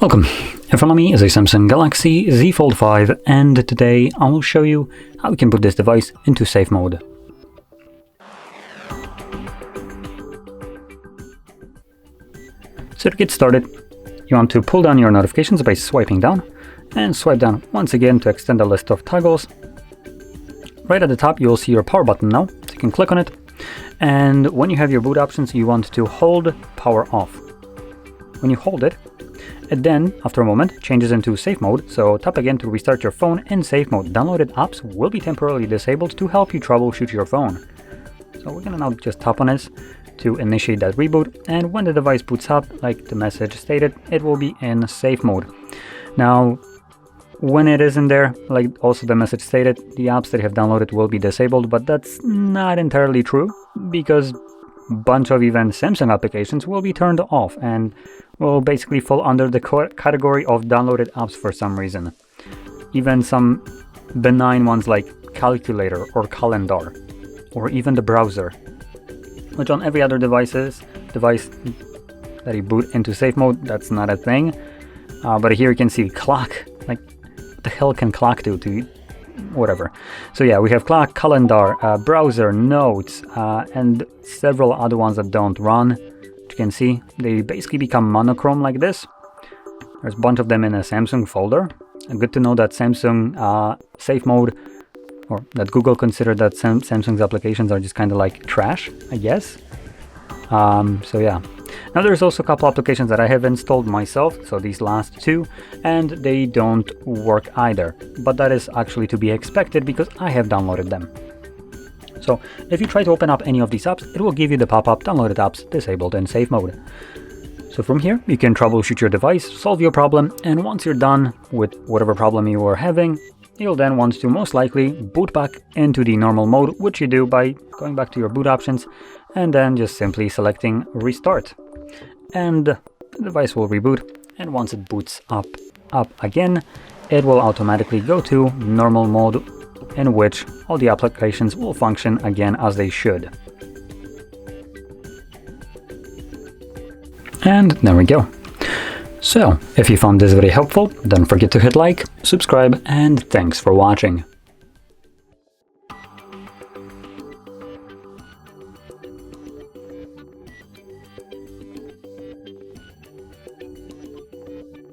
Welcome. In front of me is a Samsung Galaxy Z Fold5, and today I will show you how we can put this device into safe mode. So to get started, you want to pull down your notifications by swiping down, and swipe down once again to extend the list of toggles. Right at the top you will see your power button now, so you can click on it, and when you have your boot options you want to hold power off. When you hold it, it then, after a moment, changes into safe mode, so tap again to restart your phone in safe mode. Downloaded apps will be temporarily disabled to help you troubleshoot your phone. So we're gonna now just tap on this to initiate that reboot, and when the device boots up, like the message stated, it will be in safe mode. Now, when it is in there, like also the message stated, the apps that you have downloaded will be disabled, but that's not entirely true, because a bunch of even Samsung applications will be turned off and will basically fall under the category of downloaded apps for some reason. Even some benign ones like calculator or calendar, or even the browser, which on every other device that you boot into safe mode, that's not a thing. But here you can see clock, like what the hell can clock do to whatever. So yeah, we have clock, calendar, browser, notes, and several other ones that don't run. You can see they basically become monochrome like this. There's a bunch of them in a Samsung folder. And good to know that Samsung safe mode, or that Google considered that Samsung's applications are just kind of like trash, I guess. So yeah. Now there's also a couple applications that I have installed myself, so these last two, and they don't work either. But that is actually to be expected because I have downloaded them. So if you try to open up any of these apps, it will give you the pop-up downloaded apps disabled in safe mode. So from here, you can troubleshoot your device, solve your problem, and once you're done with whatever problem you were having, you'll then want to most likely boot back into the normal mode, which you do by going back to your boot options and then just simply selecting restart. And the device will reboot, and once it boots up again, it will automatically go to normal mode, in which all the applications will function again as they should. And there we go. So, if you found this very helpful, don't forget to hit like, subscribe, and thanks for watching.